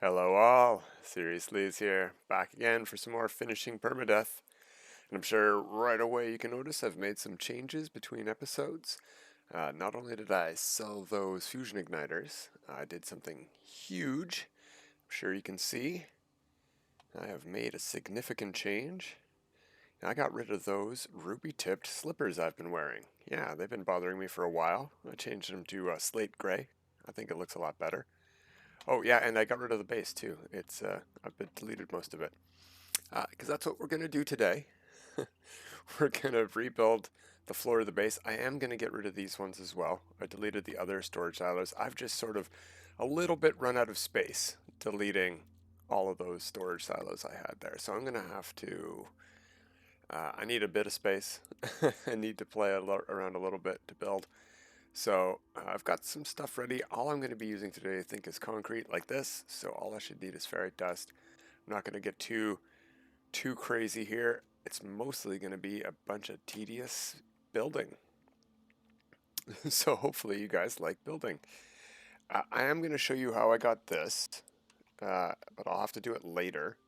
Hello all, Seriously is here, back again for some more finishing Permadeath. And I'm sure right away you can notice I've made some changes between episodes. Not only did I sell those fusion igniters, I did something huge. I'm sure you can see. I have made a significant change. I got rid of those ruby-tipped slippers I've been wearing. Yeah, they've been bothering me for a while. I changed them to slate gray. I think it looks a lot better. Oh yeah, and I got rid of the base too. I've been deleted most of it because that's what we're gonna do today. We're gonna rebuild the floor of the base. I am gonna get rid of these ones as well. I deleted the other storage silos. I've just sort of a little bit run out of space deleting all of those storage silos I had there. So I'm gonna have to. I need a bit of space. I need to play around a little bit to build. So I've got some stuff ready. All I'm going to be using today, I think, is concrete like this. So all I should need is ferrite dust. I'm not going to get too crazy here. It's mostly going to be a bunch of tedious building. So hopefully you guys like building. I am going to show you how I got this, but I'll have to do it later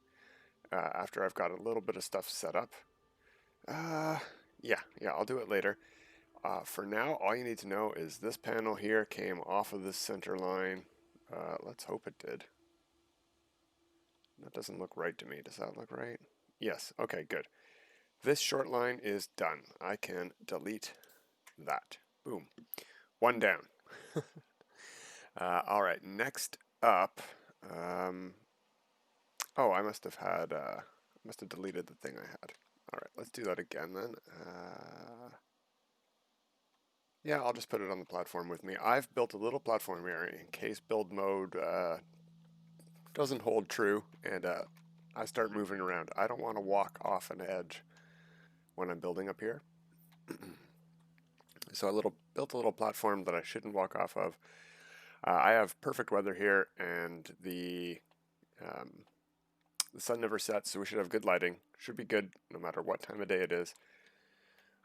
after I've got a little bit of stuff set up. Uh, yeah, I'll do it later. For now, all you need to know is this panel here came off of this center line. Let's hope it did. That doesn't look right to me. Does that look right? Yes. Okay, good. This short line is done. I can delete that. Boom. One down. All right, next up. Oh, I must have deleted the thing I had. All right, let's do that again then. Yeah, I'll just put it on the platform with me. I've built a little platform here in case build mode doesn't hold true and I start moving around. I don't want to walk off an edge when I'm building up here. So I built a little platform that I shouldn't walk off of. I have perfect weather here and the sun never sets, so we should have good lighting. Should be good no matter what time of day it is.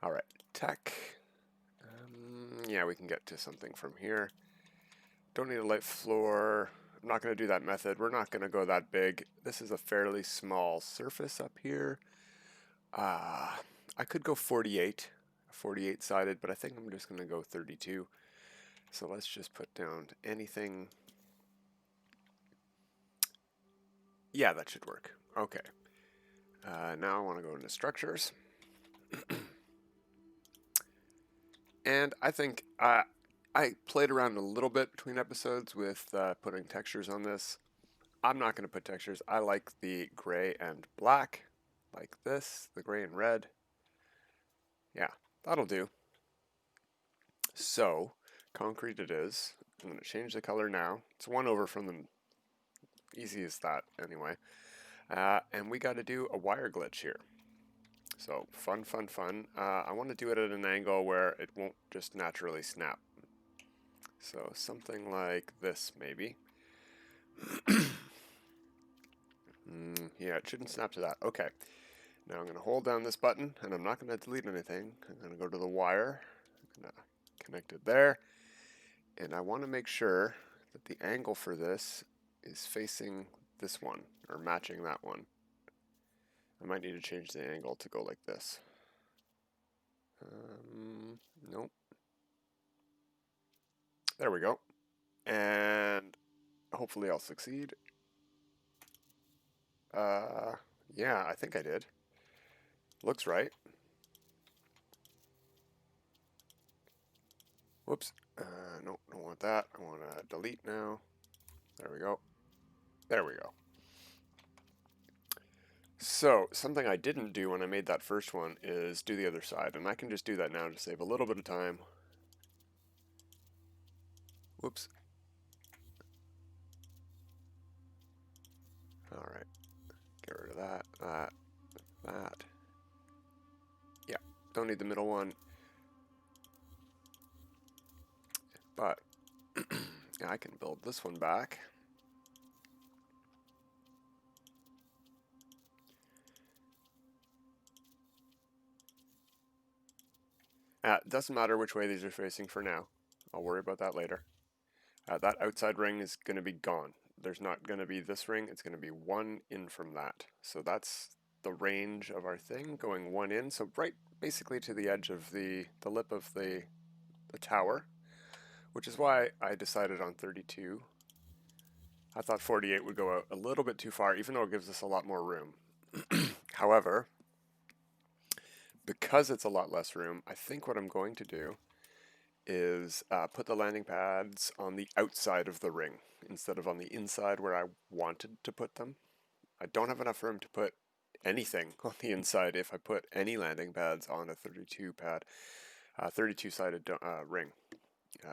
All right, tech. Yeah, we can get to something from here. Don't need a light floor. I'm not going to do that method. We're not going to go that big. This is a fairly small surface up here. I could go 48 sided, but I think I'm just going to go 32. So let's just put down anything. Yeah, that should work. Okay. Now I want to go into structures. And I think I played around a little bit between episodes with putting textures on this. I'm not going to put textures. I like the gray and black, like this, the gray and red. Yeah, that'll do. So, concrete it is. I'm going to change the color now. It's one over from the easy as that anyway. And we got to do a wire glitch here. So, fun. I want to do it at an angle where it won't just naturally snap. So, something like this maybe. Yeah, it shouldn't snap to that. Okay. Now I'm going to hold down this button, and I'm not going to delete anything. I'm going to go to the wire. I'm going to connect it there. And I want to make sure that the angle for this is facing this one, or matching that one. I might need to change the angle to go like this. Nope. There we go. And hopefully I'll succeed. Yeah, I think I did. Looks right. Whoops. Nope, don't want that. I want to delete now. There we go. There we go. So, something I didn't do when I made that first one is do the other side, and I can just do that now to save a little bit of time. Whoops. Alright. Get rid of that, that. Yeah, don't need the middle one. But, yeah, I can build this one back. Doesn't matter which way these are facing for now. I'll worry about that later. That outside ring is going to be gone. there's not going to be this ring, it's going to be one in from that. So that's the range of our thing, going one in, so right basically to the edge of the lip of the tower, which is why I decided on 32. I thought 48 would go out a little bit too far, even though it gives us a lot more room. However, because it's a lot less room, I think what I'm going to do is put the landing pads on the outside of the ring instead of on the inside where I wanted to put them. I don't have enough room to put anything on the inside if I put any landing pads on a 32 pad, 32 sided ring.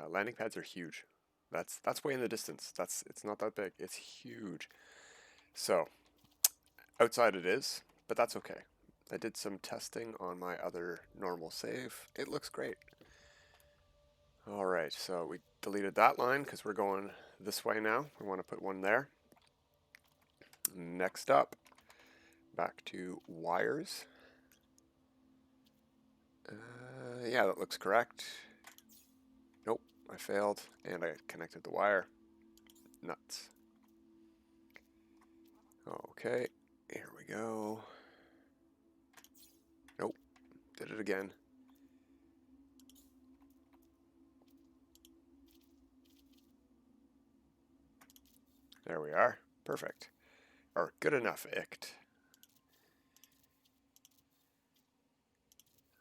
Landing pads are huge. That's way in the distance. It's not that big. It's huge. So outside it is, but that's okay. I did some testing on my other normal save. It looks great. Alright, so we deleted that line because we're going this way now. We want to put one there. Next up, back to wires. Yeah, that looks correct. Nope, I failed, and I connected the wire. Nuts. Okay, here we go. Nope, did it again. There we are. Perfect. Or good enough, ict.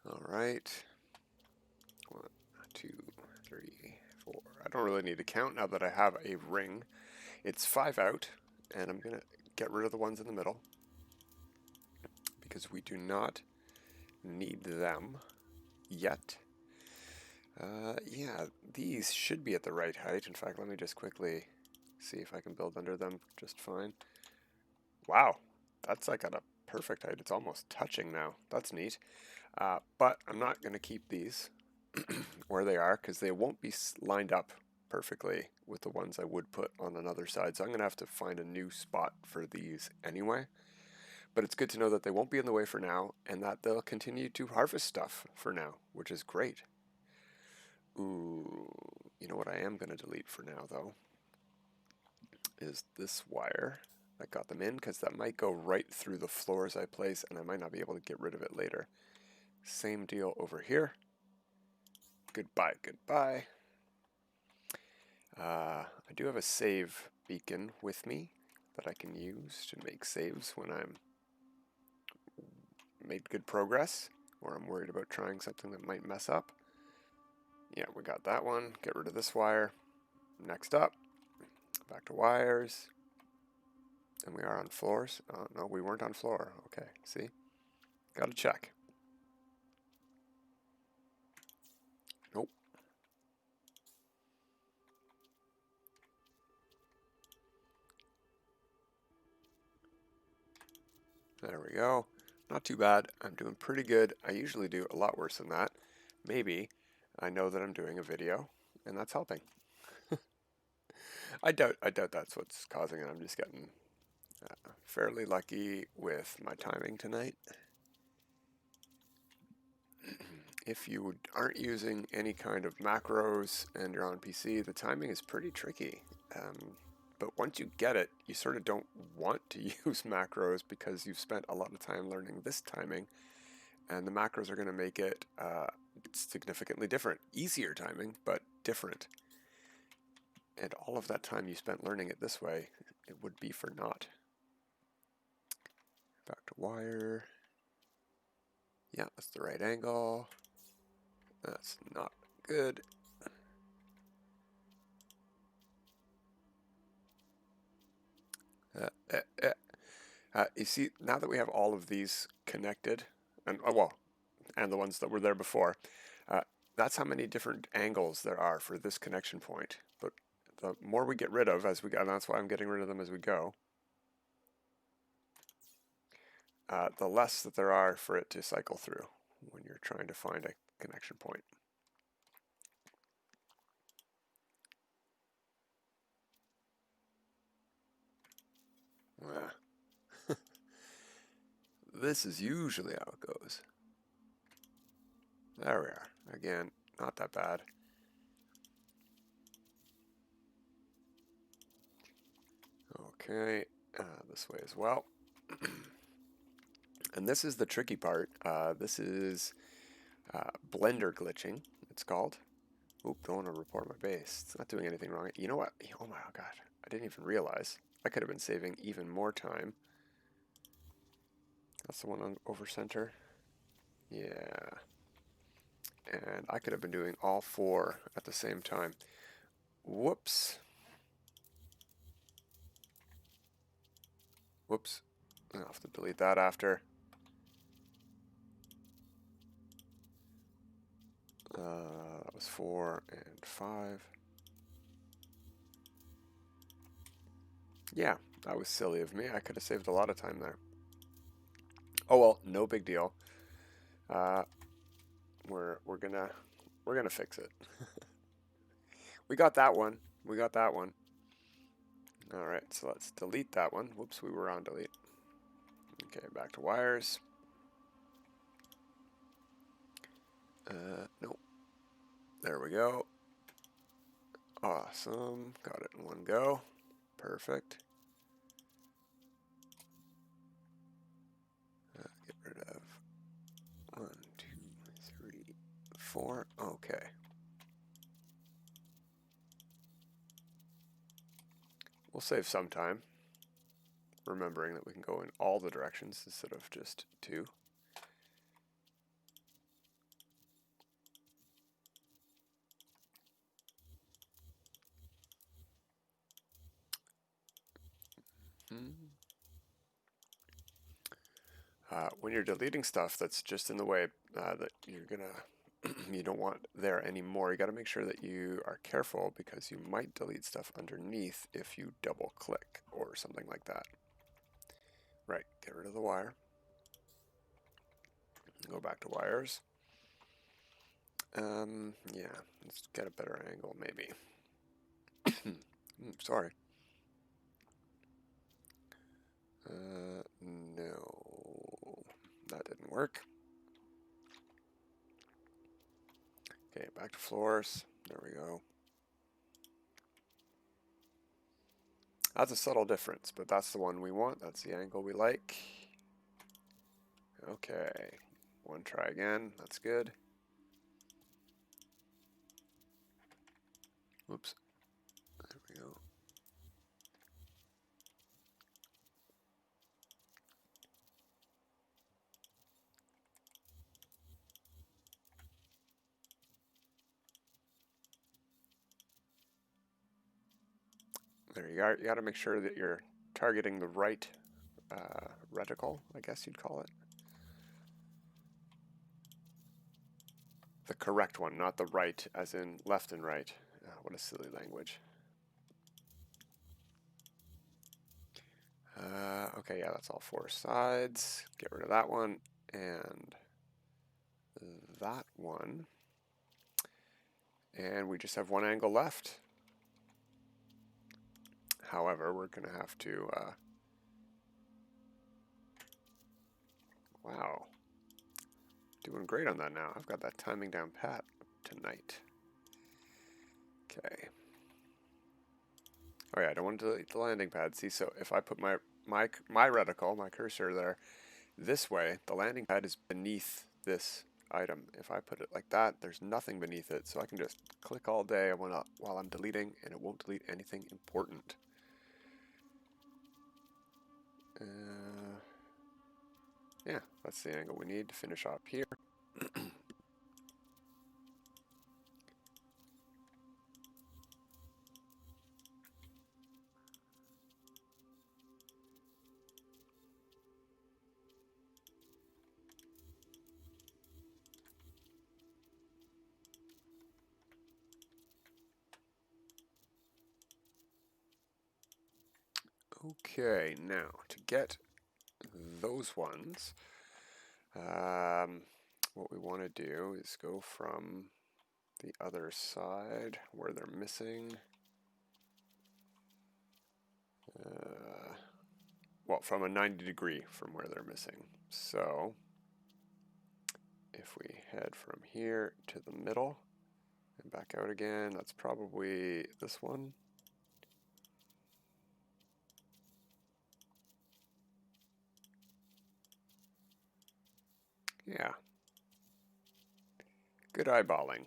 Alright. 1, 2, 3, 4. I don't really need to count now that I have a ring. It's 5 out, and I'm going to get rid of the ones in the middle because we do not need them yet. Yeah, these should be at the right height. In fact, let me just quickly see if I can build under them just fine. Wow, that's like at a perfect height. It's almost touching now. That's neat. But I'm not going to keep these where they are because they won't be lined up perfectly with the ones I would put on another side. So I'm going to have to find a new spot for these anyway. But it's good to know that they won't be in the way for now and that they'll continue to harvest stuff for now, which is great. Ooh, you know what I am going to delete for now, though, is this wire that got them in, because that might go right through the floors I place, and I might not be able to get rid of it later. Same deal over here. Goodbye, goodbye. I do have a save beacon with me that I can use to make saves when I'm made good progress, or I'm worried about trying something that might mess up. Yeah, we got that one. Get rid of this wire. Next up, back to wires. And we are on floors. No, we weren't on floor. Okay, see? Gotta check. Nope. There we go. Not too bad. I'm doing pretty good. I usually do a lot worse than that. Maybe I know that I'm doing a video, and that's helping. I doubt that's what's causing it. I'm just getting fairly lucky with my timing tonight. If you aren't using any kind of macros and you're on PC, the timing is pretty tricky. But once you get it, you sort of don't want to use macros because you've spent a lot of time learning this timing, and the macros are going to make it significantly different. Easier timing, but different. And all of that time you spent learning it this way, it would be for naught. Back to wire. Yeah, that's the right angle. That's not good. You see, now that we have all of these connected, and and the ones that were there before, that's how many different angles there are for this connection point. But the more we get rid of as we go, and that's why I'm getting rid of them as we go, the less that there are for it to cycle through when you're trying to find a connection point. This is usually how it goes. There we are. Again, not that bad. Okay, this way as well. And this is the tricky part. This is blender glitching, it's called. Oop, don't want to report my base. It's not doing anything wrong. You know what? Oh my god, I didn't even realize. I could have been saving even more time. That's the one on over center. Yeah. And I could have been doing all four at the same time. Whoops. Whoops. I'll have to delete that after. That was 4 and 5. Yeah, that was silly of me. I could have saved a lot of time there. Oh well, no big deal. We're gonna fix it. We got that one. We got that one. All right, so let's delete that one. Whoops, we were on delete. Okay, back to wires. Nope. There we go. Awesome. Got it in one go. Perfect. Get rid of 1, 2, 3, 4. Okay. We'll save some time, remembering that we can go in all the directions instead of just 2. When you're deleting stuff that's just in the way that you're gonna you don't want there anymore, you got to make sure that you are careful because you might delete stuff underneath if you double click or something like that. Right, get rid of the wire. Go back to wires. Yeah, let's get a better angle maybe. Sorry. No, that didn't work. Okay, back to floors. There we go. That's a subtle difference, but that's the one we want. That's the angle we like. Okay, one try again. That's good. Whoops. There we go. There you are. You got to make sure that you're targeting the right reticle, I guess you'd call it. The correct one, not the right, as in left and right. What a silly language. Okay, yeah, that's all 4 sides. Get rid of that one and that one. And we just have one angle left. However, we're going to have to... wow. Doing great on that now. I've got that timing down pat tonight. Okay. Oh yeah, I don't want to delete the landing pad. See, so if I put my reticle, my cursor there, this way, the landing pad is beneath this item. If I put it like that, there's nothing beneath it, so I can just click all day while I'm deleting, and it won't delete anything important. Yeah, that's the angle we need to finish up here. Okay, now to get those ones, what we want to do is go from the other side where they're missing. Well, from a 90 degree from where they're missing. So if we head from here to the middle and back out again, that's probably this one. Yeah. Good eyeballing.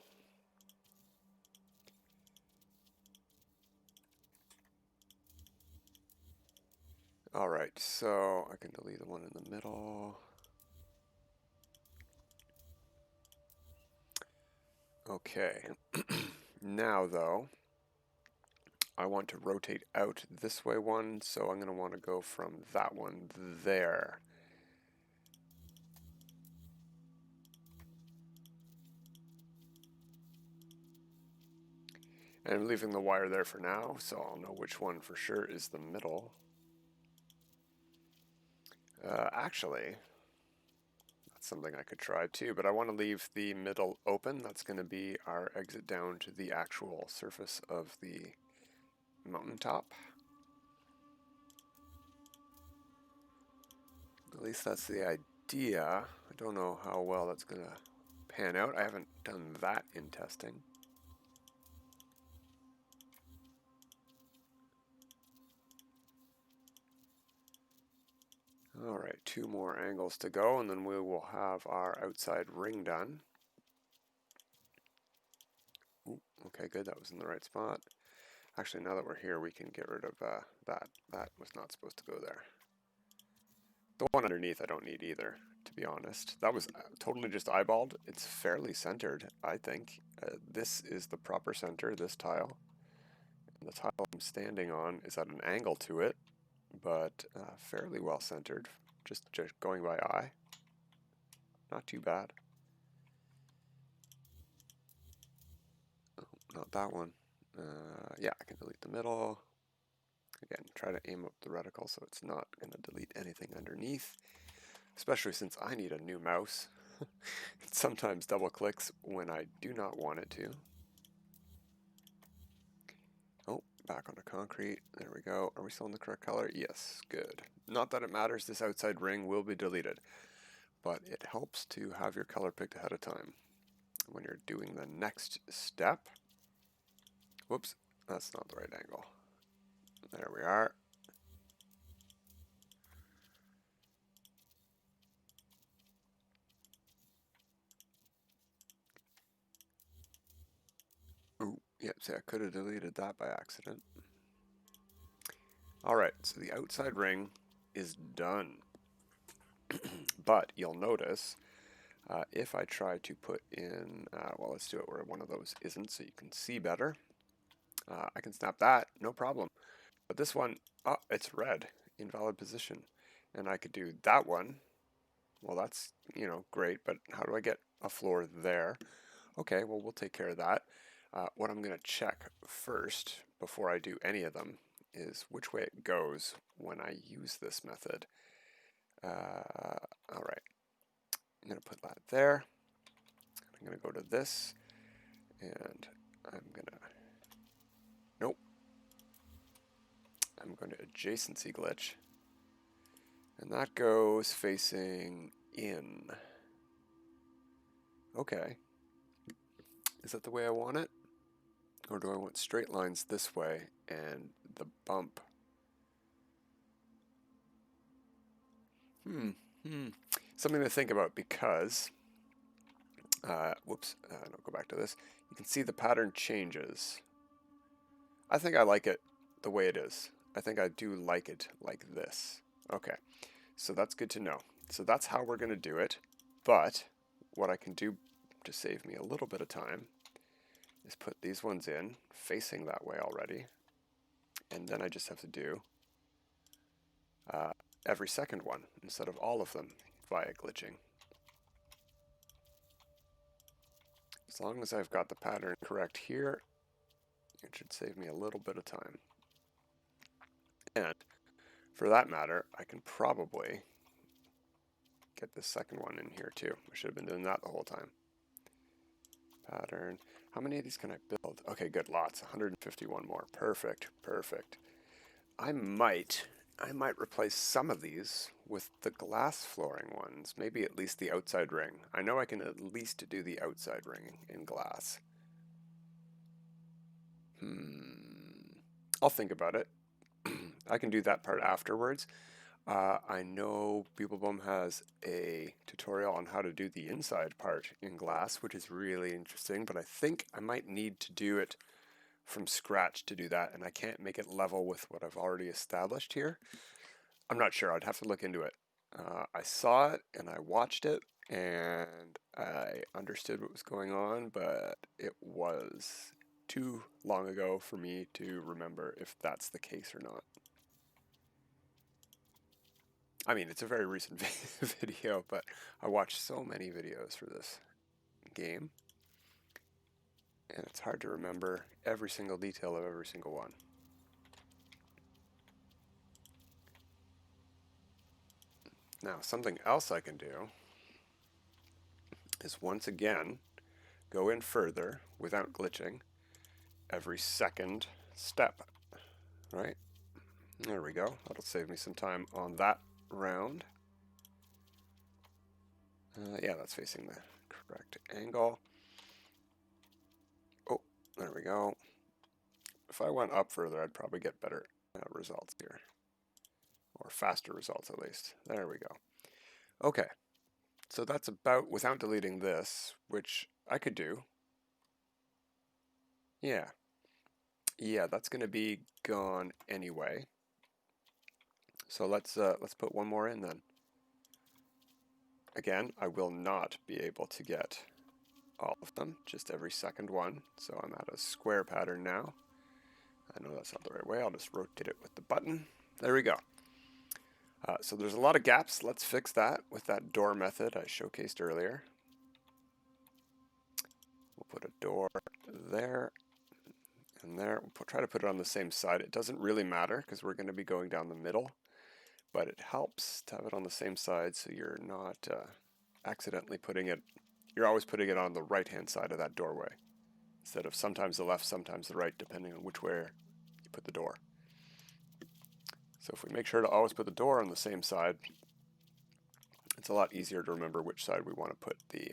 Alright, so I can delete the one in the middle. Okay. Now, though, I want to rotate out this way one, so I'm going to want to go from that one there. And I'm leaving the wire there for now, so I'll know which one for sure is the middle. Actually, that's something I could try too, but I want to leave the middle open. That's going to be our exit down to the actual surface of the mountaintop. At least that's the idea. I don't know how well that's going to pan out. I haven't done that in testing. Alright, 2 more angles to go, and then we will have our outside ring done. Ooh, okay, good, that was in the right spot. Actually, now that we're here, we can get rid of that. That was not supposed to go there. The one underneath I don't need either, to be honest. That was totally just eyeballed. It's fairly centered, I think. This is the proper center, this tile. And the tile I'm standing on is at an angle to it, but fairly well centered, just going by eye. Not too bad. Oh, not that one. Yeah, I can delete the middle. Again, try to aim up the reticle so it's not going to delete anything underneath, especially since I need a new mouse. It sometimes double clicks when I do not want it to. Oh, back onto concrete. There we go. Are we still in the correct color? Yes, good. Not that it matters, this outside ring will be deleted, but it helps to have your color picked ahead of time when you're doing the next step. Whoops, that's not the right angle. There we are. Ooh, yep, see, I could have deleted that by accident. Alright, so the outside ring is done. But you'll notice, if I try to put in, well, let's do it where one of those isn't so you can see better. I can snap that, no problem. But this one, oh, it's red, invalid position. And I could do that one. Well, that's, great, but how do I get a floor there? Okay, well, we'll take care of that. What I'm going to check first, before I do any of them, is which way it goes when I use this method. All right, I'm going to put that there. I'm going to go to this, and I'm going to, nope, I'm going to adjacency glitch, and that goes facing in. Okay, is that the way I want it? Or do I want straight lines this way and the bump? Something to think about because, whoops, no, go back to this. You can see the pattern changes. I think I like it the way it is. I think I do like it like this. Okay, so that's good to know. So that's how we're going to do it. But what I can do to save me a little bit of time is put these ones in facing that way already. And then I just have to do every second one instead of all of them via glitching. As long as I've got the pattern correct here, it should save me a little bit of time. And for that matter, I can probably get this second one in here too. I should have been doing that the whole time. Pattern. How many of these can I build? Okay, good, lots. 151 more. Perfect, perfect. I might replace some of these with the glass flooring ones. Maybe at least the outside ring. I know I can at least do the outside ring in glass. I'll think about it. I can do that part afterwards. I know Beeblebum has a tutorial on how to do the inside part in glass, which is really interesting, but I think I might need to do it from scratch to do that, and I can't make it level with what I've already established here. I'm not sure. I'd have to look into it. I saw it, and I watched it, and I understood what was going on, but it was too long ago for me to remember if that's the case or not. I mean, it's a very recent video, but I watched so many videos for this game, and it's hard to remember every single detail of every single one. Now, something else I can do is once again go in further without glitching every second step, right? There we go. That'll save me some time on that round. Yeah, that's facing the correct angle. Oh, there we go. If I went up further, I'd probably get better results here. Or faster results, at least. There we go. Okay, so that's about, without deleting this, which I could do. Yeah, that's going to be gone anyway. So let's put one more in then. Again, I will not be able to get all of them, just every second one. So I'm at a square pattern now. I know that's not the right way. I'll just rotate it with the button. There we go. So there's a lot of gaps. Let's fix that with that door method I showcased earlier. We'll put a door there and there. We'll try to put it on the same side. It doesn't really matter because we're going to be going down the middle, but it helps to have it on the same side so you're not accidentally putting it, you're always putting it on the right-hand side of that doorway instead of sometimes the left, sometimes the right, depending on which way you put the door. So if we make sure to always put the door on the same side, it's a lot easier to remember which side we want to put the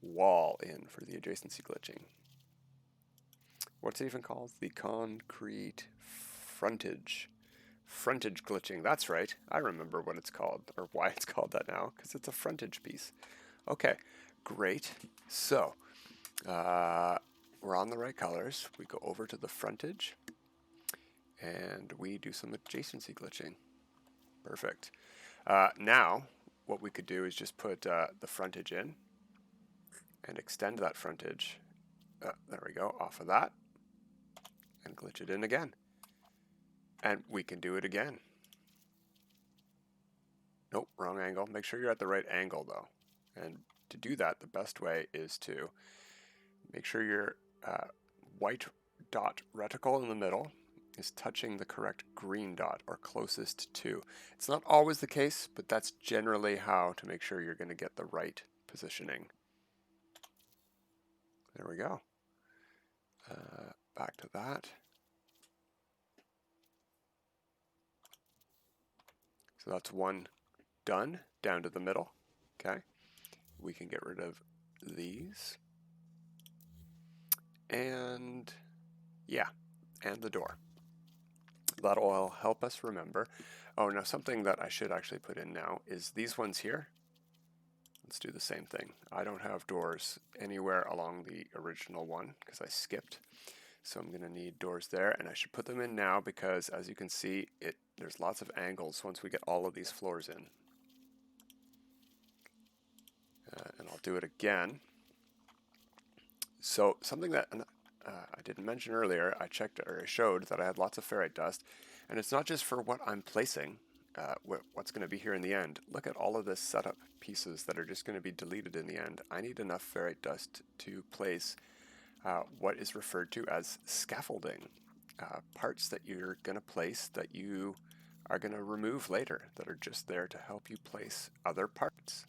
wall in for the adjacency glitching. What's it even called? The concrete frontage. Frontage glitching. That's right. I remember what it's called, or why it's called that now, because it's a frontage piece. Okay, great. So, we're on the right colors. We go over to the frontage, and we do some adjacency glitching. Perfect. Now, what we could do is just put the frontage in and extend that frontage. There we go, off of that, and glitch it in again. And we can do it again. Nope, wrong angle. Make sure you're at the right angle, though. And to do that, the best way is to make sure your white dot reticle in the middle is touching the correct green dot, or closest to. It's not always the case, but that's generally how to make sure you're going to get the right positioning. There we go. Back to that. So that's one done, down to the middle. Okay. We can get rid of these. And yeah, and the door. That'll help us remember. Oh, now something that I should actually put in now is these ones here. Let's do the same thing. I don't have doors anywhere along the original one because I skipped. So I'm going to need doors there, and I should put them in now because, as you can see, there's lots of angles once we get all of these floors in. And I'll do it again. So something that I didn't mention earlier, I showed that I had lots of ferrite dust, and it's not just for what I'm placing, what's going to be here in the end. Look at all of the setup pieces that are just going to be deleted in the end. I need enough ferrite dust to place what is referred to as scaffolding, parts that you're going to place that you are going to remove later, that are just there to help you place other parts.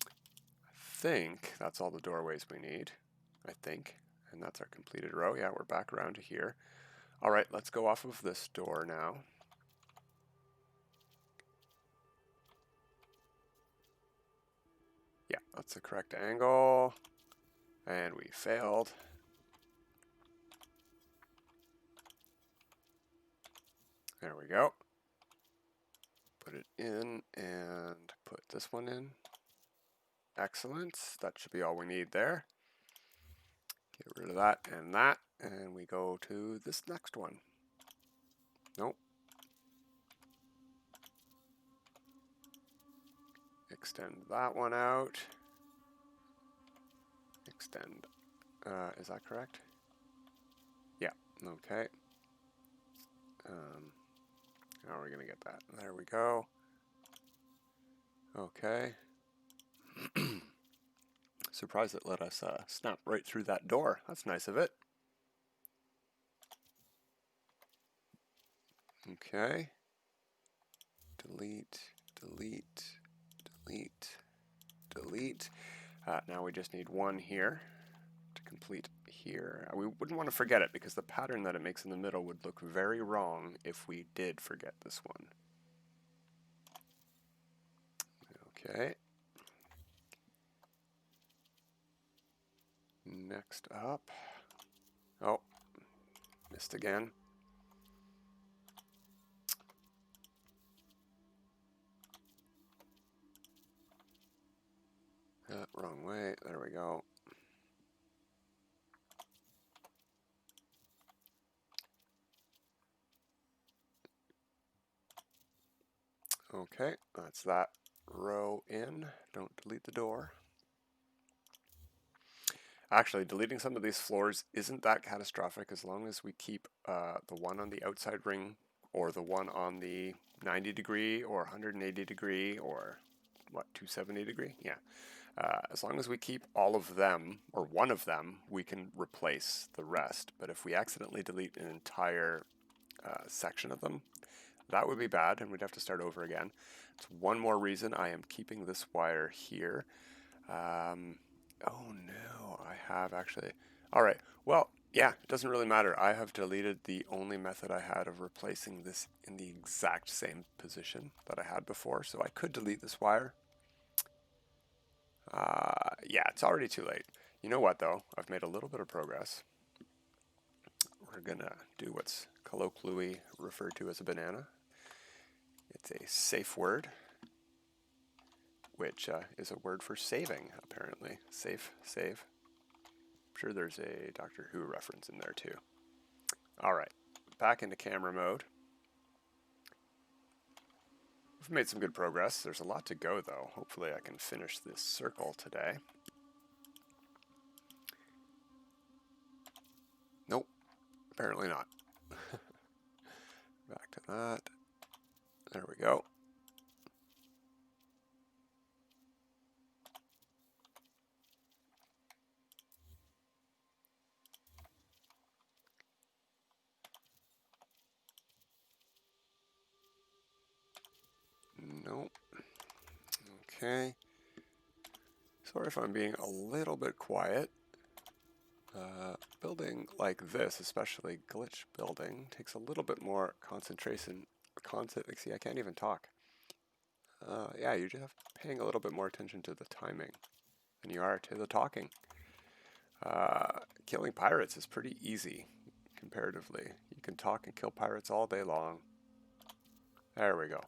I think that's all the doorways we need, I think, and that's our completed row. Yeah, we're back around to here. All right, let's go off of this door now. Yeah, that's the correct angle. And we failed. There we go. Put it in and put this one in. Excellent. That should be all we need there. Get rid of that, and we go to this next one. Nope. Extend that one out. Extend. Is that correct? Yeah. Okay. How are we going to get that? There we go. Okay. Surprised it let us snap right through that door. That's nice of it. Okay. Delete, delete, delete, delete. Now we just need one here to complete here. We wouldn't want to forget it because the pattern that it makes in the middle would look very wrong if we did forget this one. Okay. Next up. Oh, missed again. Wrong way. There we go. Okay, that's that row in. Don't delete the door. Actually, deleting some of these floors isn't that catastrophic as long as we keep the one on the outside ring or the one on the 90 degree or 180 degree or what, 270 degree? Yeah. As long as we keep all of them or one of them, we can replace the rest. But if we accidentally delete an entire section of them, that would be bad and we'd have to start over again. It's one more reason I am keeping this wire here. Oh no, I have actually. All right, well, yeah, it doesn't really matter. I have deleted the only method I had of replacing this in the exact same position that I had before, so I could delete this wire. Yeah, it's already too late. You know what, though? I've made a little bit of progress. We're going to do what's colloquially referred to as a banana. It's a safe word, which is a word for saving, apparently. Safe, save. I'm sure there's a Doctor Who reference in there, too. All right, back into camera mode. We've made some good progress. There's a lot to go, though. Hopefully I can finish this circle today. Nope, apparently not. Back to that. There we go. Nope. Okay. Sorry if I'm being a little bit quiet. Building like this, especially glitch building, takes a little bit more concentration. See, I can't even talk. Yeah, you're just paying a little bit more attention to the timing than you are to the talking. Killing pirates is pretty easy, comparatively. You can talk and kill pirates all day long. There we go.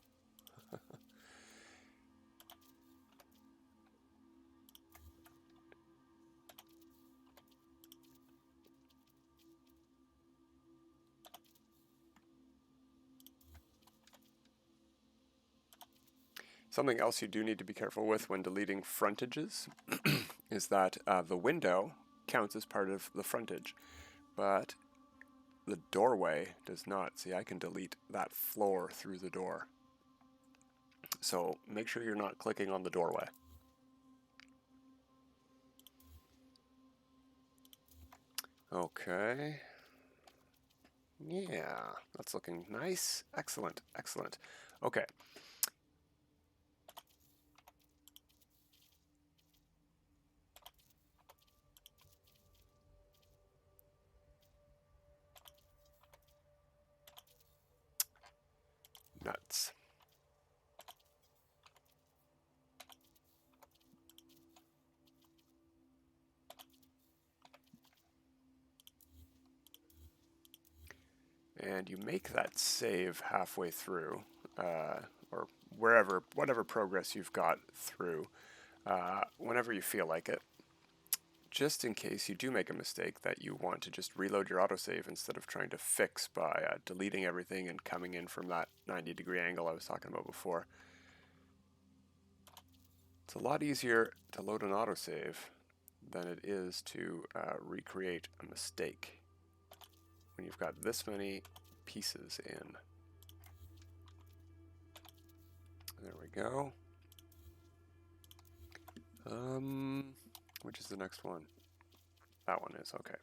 Something else you do need to be careful with when deleting frontages is that the window counts as part of the frontage, but the doorway does not. See, I can delete that floor through the door. So make sure you're not clicking on the doorway. Okay. Yeah, that's looking nice. Excellent, excellent. Okay. Nuts. and you make that save halfway through, or whatever progress you've got through, whenever you feel like it, just in case you do make a mistake that you want to just reload your autosave instead of trying to fix by deleting everything and coming in from that 90-degree angle I was talking about before. It's a lot easier to load an autosave than it is to recreate a mistake when you've got this many pieces in. There we go. Which is the next one? That one is, okay.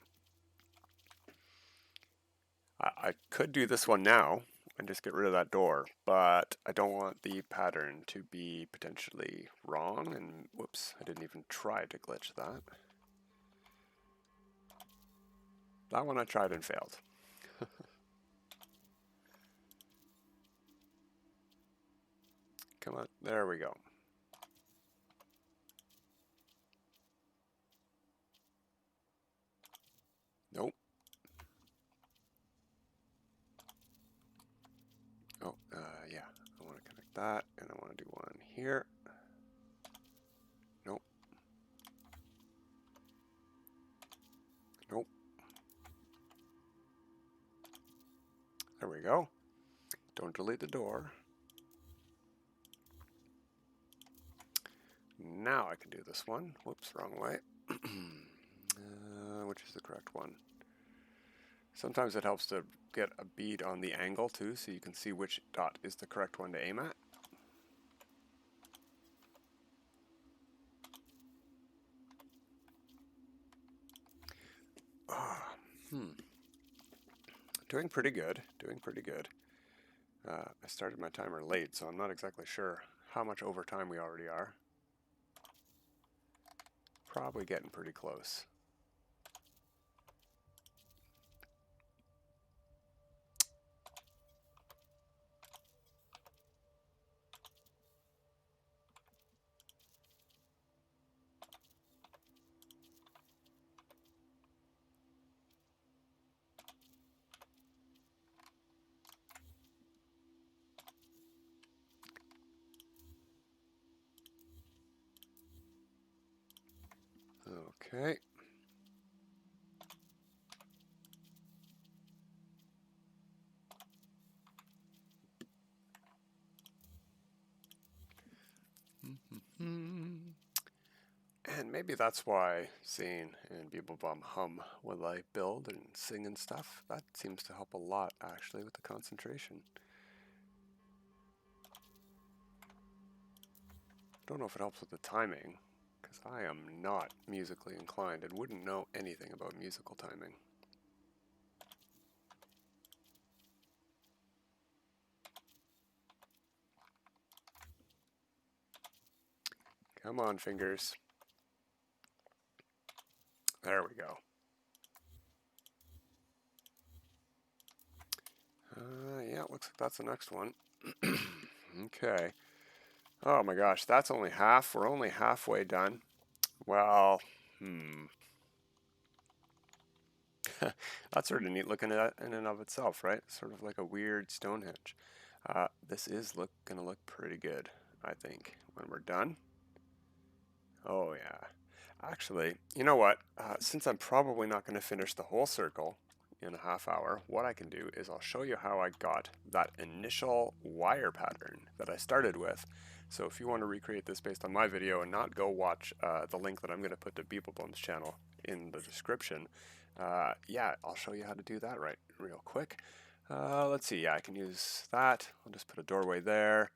I could do this one now and just get rid of that door, but I don't want the pattern to be potentially wrong, and whoops, I didn't even try to glitch that. That one I tried and failed. Come on, there we go. Nope. Oh, yeah, I want to connect that, and I want to do one here. Nope. Nope. There we go. Don't delete the door. Now I can do this one. Whoops, wrong way. Which is the correct one? Sometimes it helps to get a bead on the angle too, so you can see which dot is the correct one to aim at. Doing pretty good, doing pretty good. I started my timer late, so I'm not exactly sure how much over time we already are. Probably getting pretty close. Okay. And maybe that's why Zane and Beeblebum hum while I build and sing and stuff. That seems to help a lot, actually, with the concentration. Don't know if it helps with the timing, because I am not musically inclined and wouldn't know anything about musical timing. Come on, fingers. There we go. Yeah, looks like that's the next one. Okay. Oh my gosh, that's only half. We're only halfway done. Well, that's sort of neat looking at in and of itself, right? Sort of like a weird Stonehenge. This is gonna look pretty good, I think, when we're done. Oh yeah. Actually, you know what? Since I'm probably not going to finish the whole circle in a half hour, what I can do is I'll show you how I got that initial wire pattern that I started with. So if you want to recreate this based on my video and not go watch the link that I'm going to put to Beeblebum's channel in the description, yeah, I'll show you how to do that right real quick. Let's see, yeah, I can use that. I'll just put a doorway there.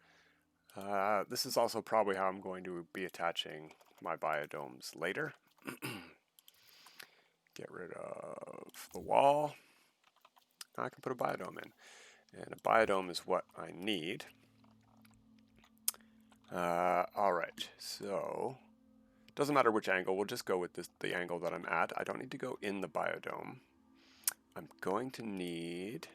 This is also probably how I'm going to be attaching my biodomes later. Get rid of the wall. Now I can put a biodome in. And a biodome is what I need. Alright, so doesn't matter which angle, we'll just go with the angle that I'm at. I don't need to go in the biodome. I'm going to need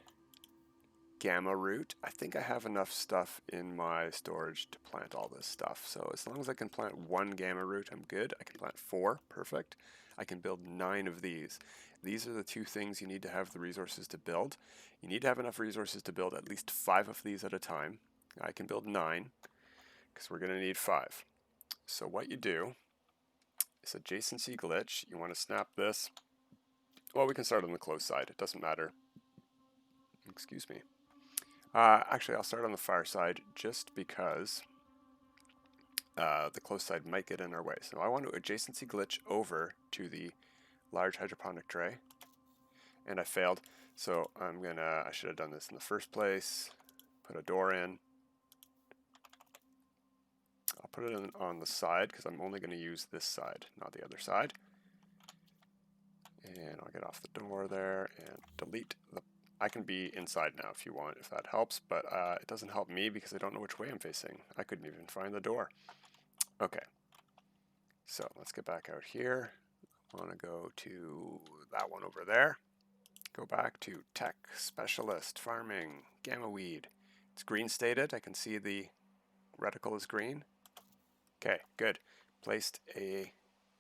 gamma root. I think I have enough stuff in my storage to plant all this stuff. So as long as I can plant 1 gamma root, I'm good. I can plant 4, perfect. I can build 9 of these. These are the 2 things you need to have the resources to build. You need to have enough resources to build at least 5 of these at a time. I can build 9 because we're going to need 5. So what you do is adjacency glitch. You want to snap this. Well, we can start on the close side. It doesn't matter. Excuse me. Actually, I'll start on the far side just because the close side might get in our way. So I want to adjacency glitch over to the large hydroponic tray. And I failed. So I should have done this in the first place. Put a door in. I'll put it in on the side because I'm only going to use this side, not the other side. And I'll get off the door there and delete the... I can be inside now if you want, if that helps, but it doesn't help me because I don't know which way I'm facing. I couldn't even find the door. Okay, so let's get back out here. I want to go to that one over there. Go back to Tech, Specialist, Farming, Gamma Weed. It's green stated. I can see the reticle is green. Okay, good. Placed a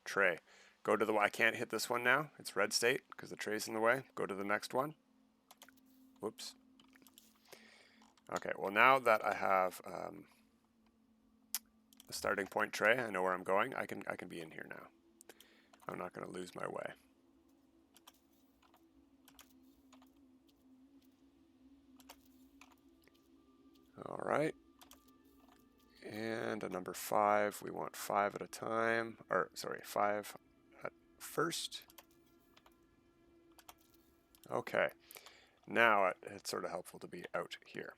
tray. Go to the one. I can't hit this one now. It's red state because the tray's in the way. Go to the next one. Whoops. Okay, well now that I have the starting point tray, I know where I'm going. I can be in here now. I'm not going to lose my way. All right. And a number 5. We want 5 at a time. Or sorry, 5 at first. Okay. Now it's sort of helpful to be out here.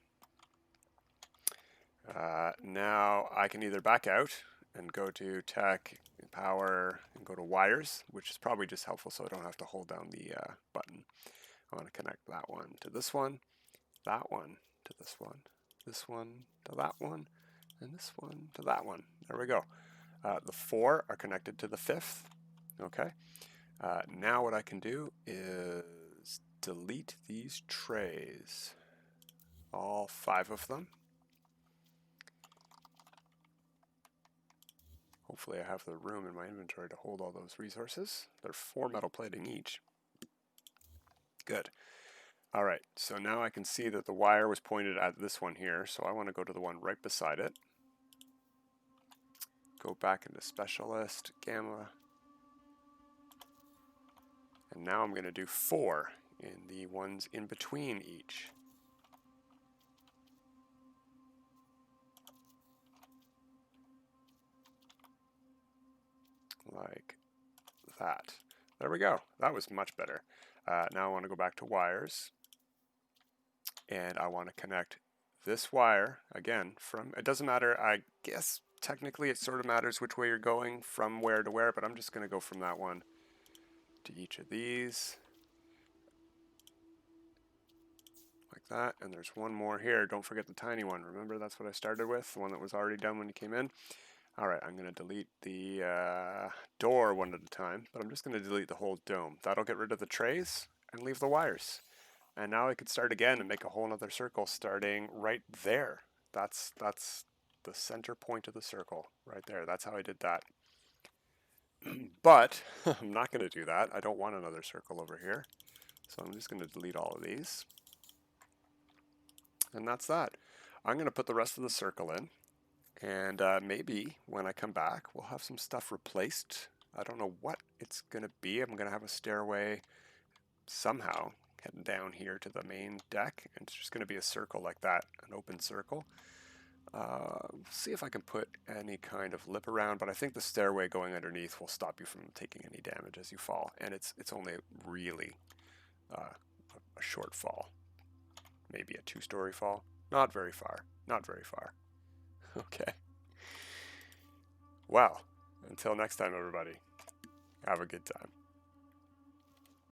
Now I can either back out and go to Tech, Power, and go to Wires, which is probably just helpful so I don't have to hold down the button. I want to connect that one to this one, that one to this one to that one, and this one to that one. There we go. The 4 are connected to the 5th. Okay. Now what I can do is delete these trays, all 5 of them. Hopefully I have the room in my inventory to hold all those resources. They're 4 metal plating each. Good. All right, so now I can see that the wire was pointed at this one here, so I want to go to the one right beside it. Go back into Specialist, Gamma. And now I'm going to do 4 in the ones in between each. Like that. There we go. That was much better. Now I want to go back to wires. And I want to connect this wire, again, from... It doesn't matter, I guess technically it sort of matters which way you're going from where to where, but I'm just going to go from that one to each of these. Like that. And there's one more here. Don't forget the tiny one. Remember, that's what I started with, the one that was already done when you came in. Alright, I'm going to delete the door one at a time, but I'm just going to delete the whole dome. That'll get rid of the trays and leave the wires. And now I could start again and make a whole other circle starting right there. That's the center point of the circle right there. That's how I did that. But I'm not going to do that. I don't want another circle over here. So I'm just going to delete all of these. And that's that. I'm going to put the rest of the circle in. And maybe when I come back, we'll have some stuff replaced. I don't know what it's going to be. I'm going to have a stairway somehow heading down here to the main deck. And it's just going to be a circle like that, an open circle. See if I can put any kind of lip around, but I think the stairway going underneath will stop you from taking any damage as you fall. And it's only really a short fall. Maybe a 2-story fall. Not very far. Not very far. Okay. Well, until next time, everybody, have a good time.